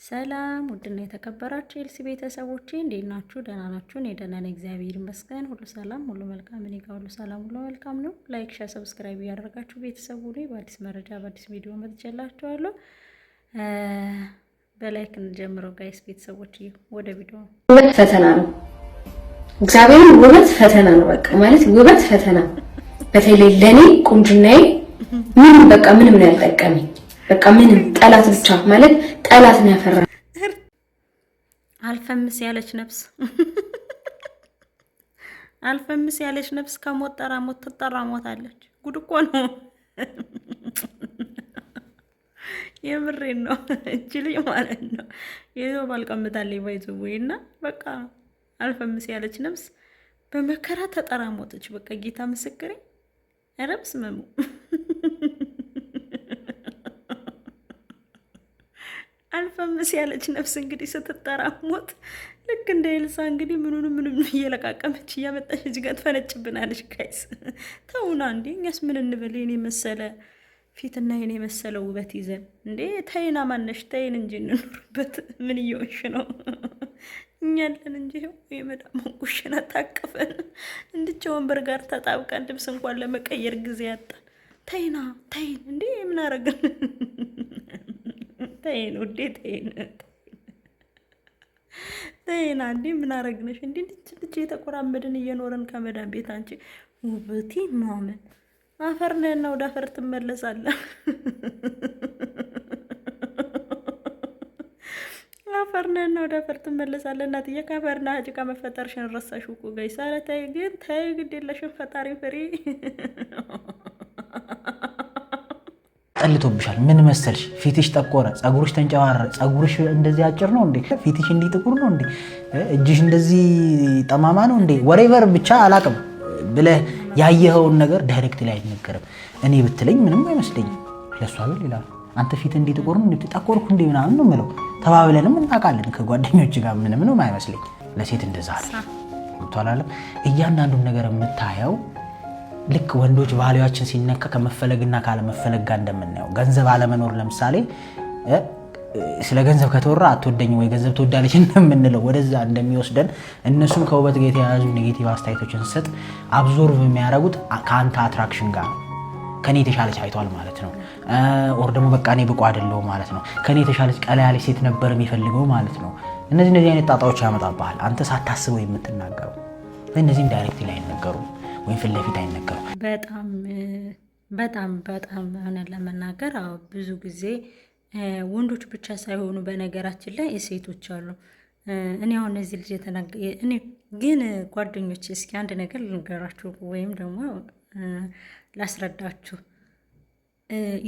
ሰላም ውድና የተከበራችሁ ኤልሲ ቤተሰቦቼ እንዴት ናችሁ? ደህና ናችሁ? እኔ ደህና ነኝ፣ እግዚአብሔር ይመስገን። ሁሉ ሰላም፣ ሁሉ መልካም። እኔ ጋር ሁሉ ሰላም፣ ሁሉ መልካም ነው። ላይክ፣ ሼር፣ ሰብስክራይብ እያደረጋችሁ ቤተሰቡ ላይ በአዲስ መረጃ በአዲስ ቪዲዮ መጥቼላችኋለሁ። በላይክ እንጀምረው ጋይስ ቤተሰቦች። ወደ ቪዲዮ። ውበት ፈተና ነው። እግዚአብሔር ውበት ፈተና ነው። በቃ ማለት ውበት ፈተና። በተለይ ለኔ ቁንጅናዬ ምንም ነው ያልጠቀመኝ። በቃ ምንም ጠላት ብቻ ማለት ጠላት ነው ያፈራ። አልፈምስ ያለች ነፍስ አልፈምስ ያለች ነፍስ ከሞት ጠራ ሞት ትጠራ ሞታለች። ጉድ እኮ ነው። የምሬን ነው። እጅልኝ ማለት ነው። የዘው ባልቀምጣለኝ ባይዘውይና በቃ አልፈምስ ያለች ነፍስ በመከራ ተጠራ ሞተች። በቃ ጌታ ምስክሬ ረብስ መሙ አልፈምስ ያለች ነፍስ እንግዲህ ስትጠራሞት ልክ እንደ ኤልሳ እንግዲህ ምንም እየለቃቀመች እያመጣች እዚህ ጋር ትፈነጭብናለች። ጋይስ ተውና እንዴ! እኛስ ምን እንበል? የኔ መሰለ ፊትና የኔ መሰለ ውበት ይዘን እንዴ! ተይና ማነሽ ተይን እንጂ እንኖርበት። ምን እየሆንሽ ነው? እኛለን እንጂ የመዳም ኩሽና ታቀፈን እንድቻ ወንበር ጋር ተጣብቀን ልብስ እንኳን ለመቀየር ጊዜ ያጣን። ተይና ተይን እንዴ! ምን አረግን? ተይን ውዴ ተይን አንዴ ምን አረግነሽ? እንዴ ልጅ የተቆራመድን እየኖረን ከመዳን ቤት አንቺ ውበቴ ማመን አፈርነና ወደ አፈር ትመለሳለህ። አፈርነና ወደ አፈር ትመለሳለህ። እናትዬ ካፈርና ጭቃ መፈጠርሽን ረሳሽ እኮ ጋይስ። ኧረ ተይ ግን ተይ፣ ግድ የለሽም ፈጣሪ ፍሪ። ጠልቶብሻል። ምን መሰልሽ? ፊትሽ ጠቆረ፣ ጸጉርሽ ተንጨባረ። ጸጉርሽ እንደዚህ አጭር ነው እንዴ? ፊትሽ እንዲህ ጥቁር ነው እንዴ? እጅሽ እንደዚህ ጠማማ ነው እንዴ? ወሬቨር ብቻ አላቅም ብለህ ያየኸውን ነገር ዳይሬክት ላይ አይነገርም። እኔ ብትለኝ ምንም አይመስለኝም። ለሷ ግን ይላል አንተ ፊት እንዲህ ጥቁር ነው እንዴ? ጠቆርኩ እንዴ ምናምን ነው የምለው። ተባብለንም እናውቃለን ከጓደኞች ጋር። ምንም አይመስለኝ። ለሴት እንደዛ አለ እንቷላለም። እያንዳንዱን ነገር የምታየው ልክ ወንዶች ቫልዩአችን ሲነካ ከመፈለግና ካለመፈለግ ጋር እንደምናየው ገንዘብ አለመኖር ለምሳሌ ስለ ገንዘብ ከተወራ አትወደኝ ወይ ገንዘብ ትወዳለች እንደምንለው ወደዛ እንደሚወስደን እነሱም ከውበት ጋር የተያያዙ ኔጌቲቭ አስተያየቶችን ሰጥ አብዞርቭ የሚያደርጉት ከአንተ አትራክሽን ጋር ከኔ የተሻለች አይቷል ማለት ነው። ኦር ደግሞ በቃ እኔ ብቁ አይደለሁም ማለት ነው። ከኔ የተሻለች ቀላ ያለች ሴት ነበር የሚፈልገው ማለት ነው። እነዚህ አይነት ጣጣዎች ያመጣብሃል አንተ ሳታስበው የምትናገረው። እነዚህም ዳይሬክት ላይ አይነገሩም ወይ ፊት ለፊት አይነገሩም። በጣም ሆነን ለመናገር ብዙ ጊዜ ወንዶች ብቻ ሳይሆኑ በነገራችን ላይ ሴቶች አሉ። እኔ አሁን እዚህ ልጅ እኔ ግን ጓደኞች እስኪ አንድ ነገር ልንገራችሁ ወይም ደግሞ ላስረዳችሁ።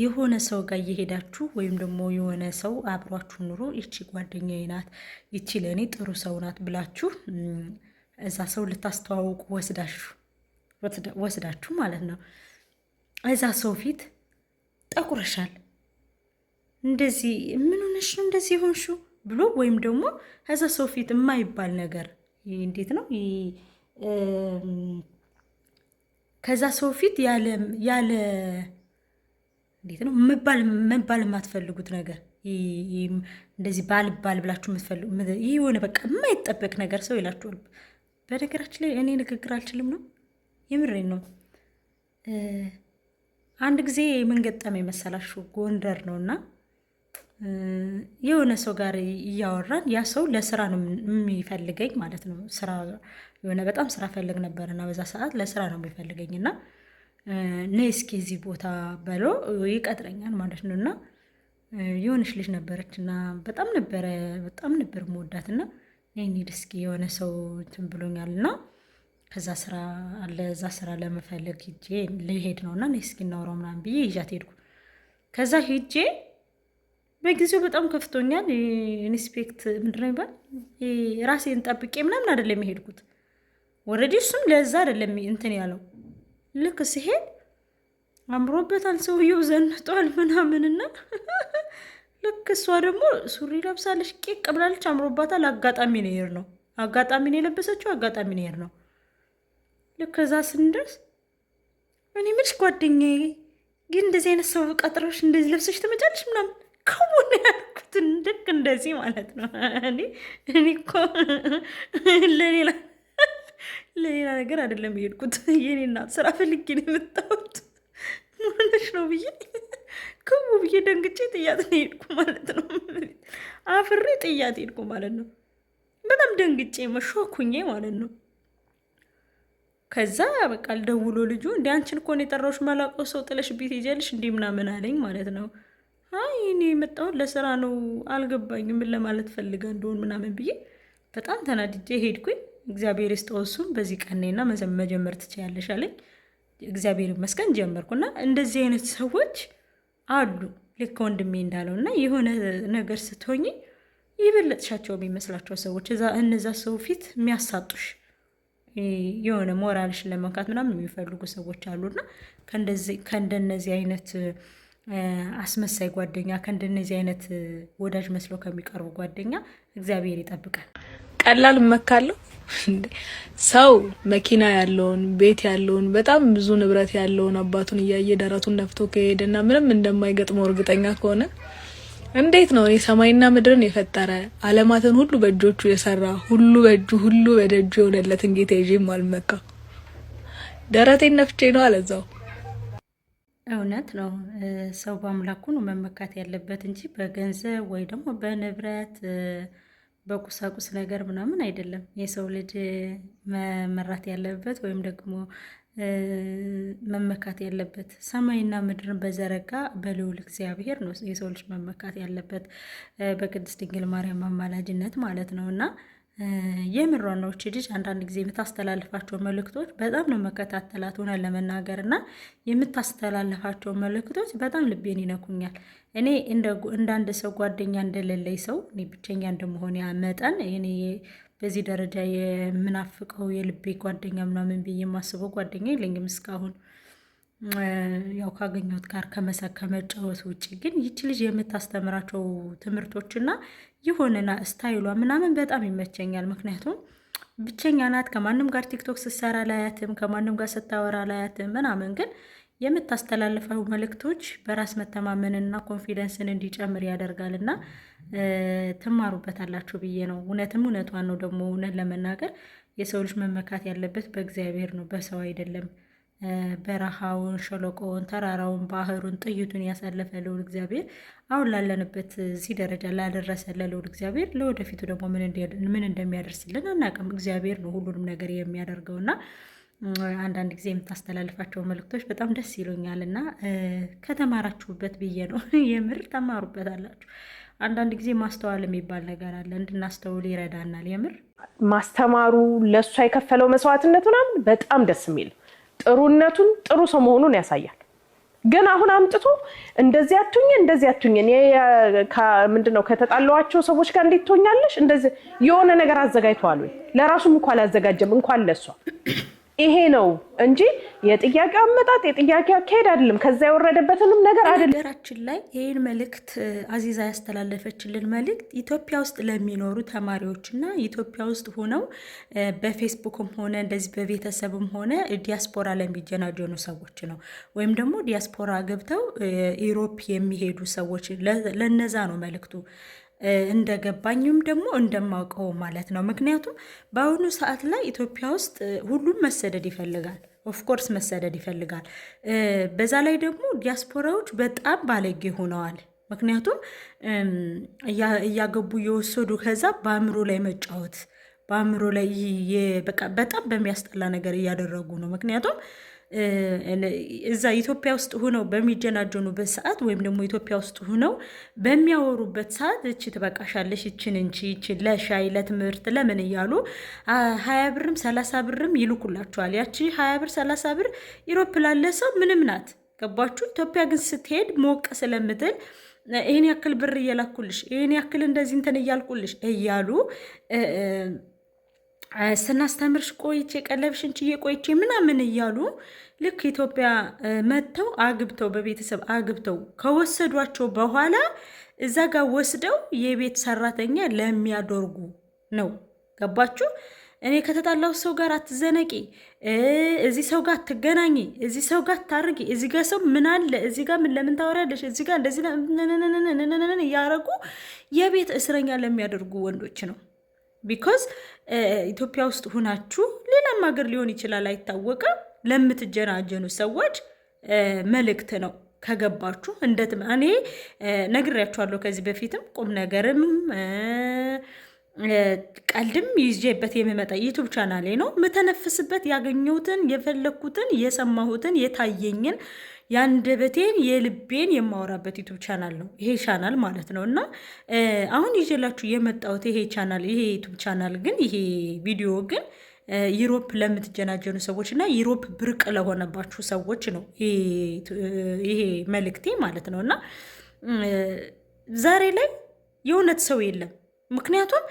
የሆነ ሰው ጋር እየሄዳችሁ ወይም ደግሞ የሆነ ሰው አብሯችሁ ኑሮ ይቺ ጓደኛዬ ናት፣ ይቺ ለእኔ ጥሩ ሰው ናት ብላችሁ እዛ ሰው ልታስተዋውቁ ወስዳችሁ ማለት ነው። እዛ ሰው ፊት ጠቁረሻል፣ እንደዚህ ምን ሆነሽ ነው እንደዚህ ሆንሽው ብሎ ወይም ደግሞ እዛ ሰው ፊት የማይባል ነገር እንዴት ነው ከዛ ሰው ፊት ያለ እንዴት ነው መባል የማትፈልጉት ነገር እንደዚህ ባል ብላችሁ የምትፈልጉ ይህ የሆነ በቃ የማይጠበቅ ነገር ሰው ይላችኋል። በነገራችን ላይ እኔ ንግግር አልችልም ነው የምሬን ነው። አንድ ጊዜ ምን ገጠመኝ መሰላችሁ? ጎንደር ነውና የሆነ ሰው ጋር እያወራን ያ ሰው ለስራ ነው የሚፈልገኝ ማለት ነው። ስራ የሆነ በጣም ስራ ፈልግ ነበርና በዛ ሰዓት ለስራ ነው የሚፈልገኝና ነይ እስኪ እዚህ ቦታ በሎ ይቀጥረኛል ማለት ነውና የሆነች ልጅ ነበረችና በጣም ነበር መወዳትና እንሂድ እስኪ የሆነ ሰው እንትን ብሎኛልና ከዛ ስራ አለ እዛ ስራ ለመፈለግ ሂጄ ልሄድ ነውና ነይ እስኪ እናወራው ምናምን ብዬ ይዣት ሄድኩ። ከዛ ሂጄ በጊዜው በጣም ከፍቶኛል። ኢንስፔክት ምንድነው ይባል ራሴን ጠብቄ ምናምን አይደለም የሄድኩት። ኦልሬዲ እሱም ለዛ አይደለም እንትን ያለው። ልክ ሲሄድ አምሮበታል ሰውየው ዘንጧል ምናምንና ልክ እሷ ደግሞ ሱሪ ለብሳለች ቄቅ ብላለች አምሮባታል። አጋጣሚ ነው የለበሰችው። አጋጣሚ ነው ልክ ከዛ ስንደርስ እኔ ምንሽ ጓደኛዬ ግን እንደዚህ አይነት ሰው ቀጥረሽ እንደዚህ ለብሰሽ ትመጫለሽ ምናምን ከሆነ ያልኩት እንደ ልክ እንደዚህ ማለት ነው። እኔ እኮ ለሌላ ነገር አይደለም የሄድኩት። የኔና ስራ ፈልጌ ነው የመጣሁት። ሆነሽ ነው ብዬ ክቡ ብዬ ደንግጬ ጥያት ነው ሄድኩ ማለት ነው። አፍሬ ጥያት ሄድኩ ማለት ነው። በጣም ደንግጬ መሾኩኜ ማለት ነው። ከዛ በቃ ደውሎ ልጁ እንደ አንቺን እኮ ነው የጠራሁሽ፣ ማላውቀው ሰው ጥለሽ ቤት ሄጃለሽ እንዲህ ምናምን አለኝ ማለት ነው። አይ እኔ የመጣሁት ለስራ ነው፣ አልገባኝም ምን ለማለት ፈልጋ እንደሆን ምናምን ብዬ በጣም ተናድጄ ሄድኩኝ። እግዚአብሔር ይስጠው እሱም በዚህ ቀኔና መጀመር ትችያለሽ አለኝ። እግዚአብሔር ይመስገን ጀመርኩና እንደዚህ አይነት ሰዎች አሉ ልክ ወንድሜ እንዳለው እና የሆነ ነገር ስትሆኝ የበለጥሻቸው የሚመስላቸው ሰዎች እነዛ ሰው ፊት የሚያሳጡሽ የሆነ ሞራልሽን ለመንካት ምናምን የሚፈልጉ ሰዎች አሉና ከእንደነዚህ አይነት አስመሳይ ጓደኛ ከእንደነዚህ አይነት ወዳጅ መስለው ከሚቀርቡ ጓደኛ እግዚአብሔር ይጠብቃል። ቀላል እመካለሁ። ሰው መኪና ያለውን ቤት ያለውን በጣም ብዙ ንብረት ያለውን አባቱን እያየ ደረቱን ነፍቶ ከሄደና ምንም እንደማይገጥመው እርግጠኛ ከሆነ እንዴት ነው እኔ ሰማይና ምድርን የፈጠረ ዓለማትን ሁሉ በእጆቹ የሰራ ሁሉ በእጁ ሁሉ በደጁ የሆነለትን ጌታ ይዤም አልመካ? ደረቴን ነፍቼ ነው አለዛው። እውነት ነው። ሰው በአምላኩ ነው መመካት ያለበት እንጂ በገንዘብ ወይ ደግሞ በንብረት በቁሳቁስ ነገር ምናምን አይደለም። የሰው ልጅ መመራት ያለበት ወይም ደግሞ መመካት ያለበት ሰማይና ምድርን በዘረጋ በልዑል እግዚአብሔር ነው የሰው ልጅ መመካት ያለበት፣ በቅድስት ድንግል ማርያም አማላጅነት ማለት ነው። እና የምሯን ነው እቺ ልጅ አንዳንድ ጊዜ የምታስተላልፋቸው መልእክቶች በጣም ነው መከታተላት ሆነ ለመናገር እና የምታስተላልፋቸው መልእክቶች በጣም ልቤን ይነኩኛል። እኔ እንዳንድ ሰው ጓደኛ እንደሌለኝ ሰው እኔ ብቸኛ እንደመሆን መጠን እኔ በዚህ ደረጃ የምናፍቀው የልቤ ጓደኛ ምናምን ብዬ የማስበው ጓደኛ የለኝም እስካሁን። ያው ካገኘሁት ጋር ከመሳቅ ከመጫወት ውጭ ግን ይቺ ልጅ የምታስተምራቸው ትምህርቶችና የሆነና ስታይሏ ምናምን በጣም ይመቸኛል። ምክንያቱም ብቸኛ ናት። ከማንም ጋር ቲክቶክ ስትሰራ ላያትም፣ ከማንም ጋር ስታወራ ላያትም ምናምን ግን የምታስተላልፈው መልእክቶች በራስ መተማመንና ኮንፊደንስን እንዲጨምር ያደርጋልና ትማሩበታላችሁ ብዬ ነው። እውነቷን ነው። ደግሞ እውነት ለመናገር የሰው ልጅ መመካት ያለበት በእግዚአብሔር ነው፣ በሰው አይደለም። በረሃውን፣ ሸለቆውን፣ ተራራውን፣ ባህሩን፣ ጥይቱን ያሳለፈ ልዑል እግዚአብሔር አሁን ላለንበት እዚህ ደረጃ ላደረሰ ለልዑል እግዚአብሔር ለወደፊቱ ደግሞ ምን እንደሚያደርስልን አናውቅም። እግዚአብሔር ነው ሁሉንም ነገር የሚያደርገውና አንዳንድ ጊዜ የምታስተላልፋቸው መልእክቶች በጣም ደስ ይሉኛል እና ከተማራችሁበት ብዬ ነው። የምር ተማሩበታላችሁ። አንዳንድ ጊዜ ማስተዋል የሚባል ነገር አለ፣ እንድናስተውል ይረዳናል። የምር ማስተማሩ ለእሷ የከፈለው መስዋዕትነት ምናምን በጣም ደስ የሚል ጥሩነቱን ጥሩ ሰው መሆኑን ያሳያል። ግን አሁን አምጥቶ እንደዚህ አትሁኝ እኔ ምንድነው ከተጣላዋቸው ሰዎች ጋር እንዴት ትሆኛለሽ እንደዚህ የሆነ ነገር አዘጋጅቷል ወይ? ለራሱም እንኳን አላዘጋጀም እንኳን ለሷ። ይሄ ነው እንጂ የጥያቄ አመጣጥ የጥያቄ አካሄድ አይደለም። ከዛ የወረደበትንም ነገር አይደለም። ነገራችን ላይ ይህን መልእክት አዚዛ ያስተላለፈችልን መልእክት ኢትዮጵያ ውስጥ ለሚኖሩ ተማሪዎችና ኢትዮጵያ ውስጥ ሆነው በፌስቡክም ሆነ እንደዚህ በቤተሰብም ሆነ ዲያስፖራ ለሚጀናጀኑ ሰዎች ነው። ወይም ደግሞ ዲያስፖራ ገብተው ኢሮፕ የሚሄዱ ሰዎች ለነዛ ነው መልእክቱ። እንደገባኝም ደግሞ እንደማውቀው ማለት ነው። ምክንያቱም በአሁኑ ሰዓት ላይ ኢትዮጵያ ውስጥ ሁሉም መሰደድ ይፈልጋል። ኦፍኮርስ መሰደድ ይፈልጋል። በዛ ላይ ደግሞ ዲያስፖራዎች በጣም ባለጌ ሆነዋል። ምክንያቱም እያገቡ እየወሰዱ ከዛ በአእምሮ ላይ መጫወት በአእምሮ ላይ በጣም በሚያስጠላ ነገር እያደረጉ ነው። ምክንያቱም እዛ ኢትዮጵያ ውስጥ ሆነው በሚጀናጀኑበት ሰዓት ወይም ደግሞ ኢትዮጵያ ውስጥ ሆነው በሚያወሩበት ሰዓት እቺ ትበቃሻለሽ፣ እችን እንቺ እችን ለሻይ ለትምህርት ለምን እያሉ 20 ብርም 30 ብርም ይልኩላቸዋል። ያቺ 20 ብር 30 ብር ኢሮፕ ላለ ሰው ምንም ናት። ገባችሁ? ኢትዮጵያ ግን ስትሄድ ሞቅ ስለምትል ይህን ያክል ብር እየላኩልሽ ይህን ያክል እንደዚህ እንትን እያልኩልሽ እያሉ ስናስተምርሽ ቆይቼ ቀለብሽን ችዬ ቆይቼ ምናምን እያሉ ልክ ኢትዮጵያ መጥተው አግብተው በቤተሰብ አግብተው ከወሰዷቸው በኋላ እዛ ጋር ወስደው የቤት ሰራተኛ ለሚያደርጉ ነው። ገባችሁ? እኔ ከተጣላው ሰው ጋር አትዘነቂ፣ እዚህ ሰው ጋር አትገናኝ፣ እዚህ ሰው ጋር አታርጊ፣ እዚህ ጋር ሰው ምን አለ፣ እዚህ ጋር ምን ለምን ታወሪያለሽ፣ እዚህ ጋር እንደዚህ እያረጉ የቤት እስረኛ ለሚያደርጉ ወንዶች ነው። ቢኮዝ ኢትዮጵያ ውስጥ ሁናችሁ ሌላም ሀገር ሊሆን ይችላል አይታወቅም፣ ለምትጀናጀኑ ሰዎች መልእክት ነው። ከገባችሁ እኔ ነግሬያችኋለሁ ከዚህ በፊትም ቁም ነገርም ቀልድም ይዤበት የሚመጣ ዩቱብ ቻናሌ ነው። የምተነፍስበት ያገኘሁትን የፈለግኩትን የሰማሁትን የታየኝን የአንደበቴን የልቤን የማወራበት ዩቱብ ቻናል ነው ይሄ ቻናል ማለት ነው። እና አሁን ይዤላችሁ የመጣሁት ይሄ ዩቱብ ቻናል ግን ይሄ ቪዲዮ ግን ዩሮፕ ለምትጀናጀኑ ሰዎች እና ዩሮፕ ብርቅ ለሆነባችሁ ሰዎች ነው ይሄ መልእክቴ ማለት ነው። እና ዛሬ ላይ የእውነት ሰው የለም። ምክንያቱም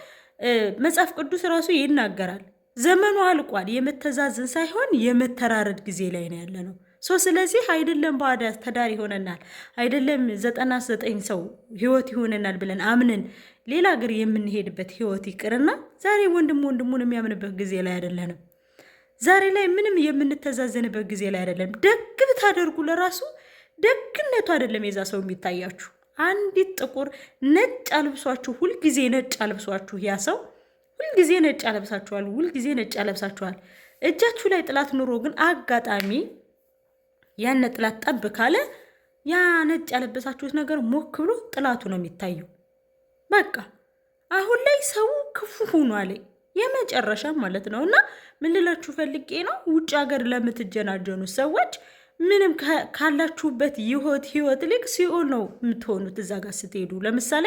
መጽሐፍ ቅዱስ ራሱ ይናገራል፣ ዘመኑ አልቋል፣ የመተዛዘን ሳይሆን የመተራረድ ጊዜ ላይ ነው ያለ ነው። ስለዚህ አይደለም ባዳ ተዳር ይሆነናል፣ አይደለም 99 ሰው ህይወት ይሆነናል ብለን አምነን ሌላ ሀገር የምንሄድበት ህይወት ይቅርና ዛሬ ወንድሙን የሚያምንበት ጊዜ ላይ አይደለንም። ዛሬ ላይ ምንም የምንተዛዘንበት ጊዜ ላይ አይደለም። ደግ ብታደርጉ ለራሱ ደግነቱ አይደለም የዛ ሰው የሚታያችሁ። አንዲት ጥቁር ነጭ አልብሷችሁ ሁልጊዜ ነጭ አልብሷችሁ ያ ሰው ሁልጊዜ ነጭ አለብሳችኋል፣ ሁልጊዜ ነጭ አለብሳችኋል። እጃችሁ ላይ ጥላት ኑሮ ግን አጋጣሚ ያን ጥላት ጠብ ካለ ያ ነጭ ያለበሳችሁት ነገር ሞክ ብሎ ጥላቱ ነው የሚታየው። በቃ አሁን ላይ ሰው ክፉ ሆኗል የመጨረሻ ማለት ነው። እና ምን ልላችሁ ፈልጌ ነው፣ ውጭ ሀገር ለምትጀናጀኑ ሰዎች ምንም ካላችሁበት ህይወት ልክ ሲኦል ነው የምትሆኑት እዛ ጋር ስትሄዱ። ለምሳሌ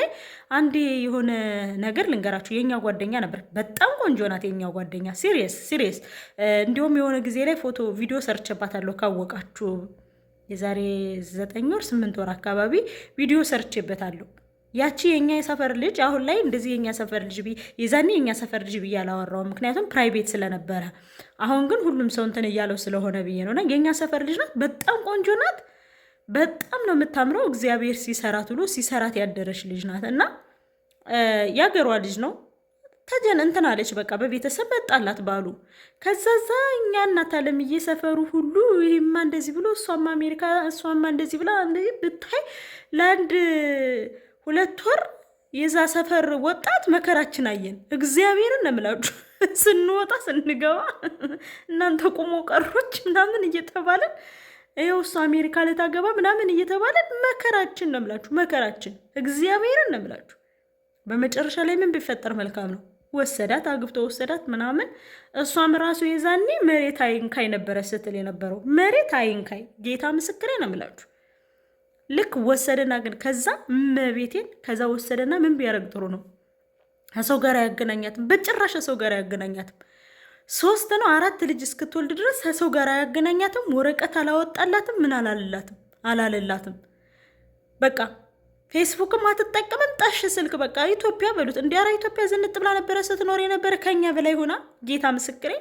አንድ የሆነ ነገር ልንገራችሁ። የኛ ጓደኛ ነበር፣ በጣም ቆንጆ ናት የኛ ጓደኛ፣ ሲሪየስ። እንዲሁም የሆነ ጊዜ ላይ ቪዲዮ ሰርቼባታለሁ ካወቃችሁ፣ የዛሬ 9 ወር 8 ወር አካባቢ ቪዲዮ ሰርቼበታለሁ። ያቺ የኛ የሰፈር ልጅ አሁን ላይ እንደዚህ የኛ ሰፈር ልጅ የዛኔ የኛ ሰፈር ልጅ ብዬ አላወራውም፣ ምክንያቱም ፕራይቬት ስለነበረ። አሁን ግን ሁሉም ሰው እንትን እያለው ስለሆነ ብዬ ነው። እና የኛ ሰፈር ልጅ ናት፣ በጣም ቆንጆ ናት፣ በጣም ነው የምታምረው። እግዚአብሔር ሲሰራት ብሎ ሲሰራት ያደረች ልጅ ናት። እና ያገሯ ልጅ ነው እንትን አለች። በቃ በቤተሰብ መጣላት ባሉ። ከዛዛ እኛ እናት አለምዬ ሰፈሩ ሁሉ ይህማ እንደዚህ ብሎ እሷማ አሜሪካ እሷማ እንደዚህ ብላ እንደዚህ ብታይ ለአንድ 2 ወር የዛ ሰፈር ወጣት መከራችን አየን። እግዚአብሔርን ነው የምላችሁ። ስንወጣ ስንገባ እናንተ ቁሞ ቀሮች ምናምን እየተባለን ይኸው እሱ አሜሪካ ልታገባ ምናምን እየተባለን መከራችን ነው የምላችሁ፣ መከራችን። እግዚአብሔርን ነው የምላችሁ። በመጨረሻ ላይ ምን ቢፈጠር መልካም ነው? ወሰዳት፣ አግብቶ ወሰዳት ምናምን። እሷም ራሱ የዛኔ መሬት አይንካይ ነበረ ስትል የነበረው። መሬት አይንካይ፣ ጌታ ምስክሬ ነው የምላችሁ። ልክ ወሰደና ግን ከዛ መቤቴን ከዛ ወሰደና ምን ቢያደርግ ጥሩ ነው? ከሰው ጋር አያገናኛትም፣ በጭራሽ ሰው ጋር አያገናኛትም። 3 ነው 4 ልጅ እስክትወልድ ድረስ ከሰው ጋር አያገናኛትም። ወረቀት አላወጣላትም፣ ምን አላለላትም። በቃ ፌስቡክም አትጠቀምም። ጠሽ ስልክ በቃ ኢትዮጵያ በሉት እንዲያራ ኢትዮጵያ ዝንጥ ብላ ነበረ ስትኖር የነበረ ከኛ በላይ ሆና፣ ጌታ ምስክሬ።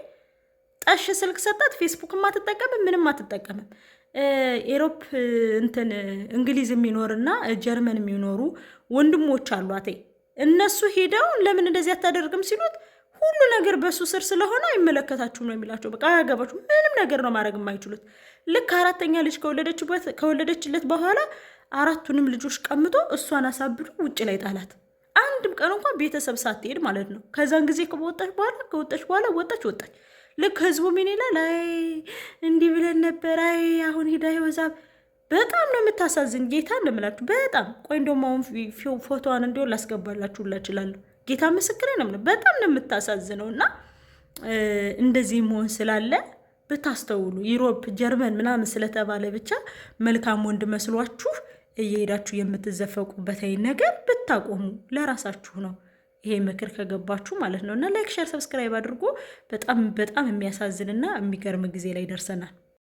ጠሽ ስልክ ሰጣት። ፌስቡክም አትጠቀምም፣ ምንም አትጠቀምም። ኤሮፕ እንትን እንግሊዝ የሚኖርና ጀርመን የሚኖሩ ወንድሞች አሏት። እነሱ ሄደው ለምን እንደዚህ አታደርግም ሲሉት ሁሉ ነገር በሱ ስር ስለሆነ አይመለከታችሁም ነው የሚላቸው። በቃ አያገባችሁ፣ ምንም ነገር ነው ማድረግ የማይችሉት። ልክ 4ኛ ልጅ ከወለደችለት በኋላ 4ቱንም ልጆች ቀምቶ እሷን አሳብዶ ውጭ ላይ ጣላት። አንድም ቀን እንኳን ቤተሰብ ሳትሄድ ማለት ነው። ከዛን ጊዜ ከወጣች በኋላ ወጣች። ልክ ህዝቡ ምን ይላል? አይ እንዲህ ብለን ነበር፣ አይ አሁን ሄዳ ይወዛብ። በጣም ነው የምታሳዝን። ጌታ እንደምላችሁ በጣም ቆይ፣ እንደውም አሁን ፎቶዋን እንዲሆን ላስገባላችሁ እችላለሁ። ጌታ ምስክሬ ነው። በጣም ነው የምታሳዝነው። እና እንደዚህ መሆን ስላለ ብታስተውሉ፣ ዩሮፕ ጀርመን ምናምን ስለተባለ ብቻ መልካም ወንድ መስሏችሁ እየሄዳችሁ የምትዘፈቁበት ነገር ብታቆሙ ለራሳችሁ ነው። ይሄ ምክር ከገባችሁ ማለት ነው። እና ላይክ፣ ሼር፣ ሰብስክራይብ አድርጎ በጣም የሚያሳዝንና የሚገርም ጊዜ ላይ ደርሰናል።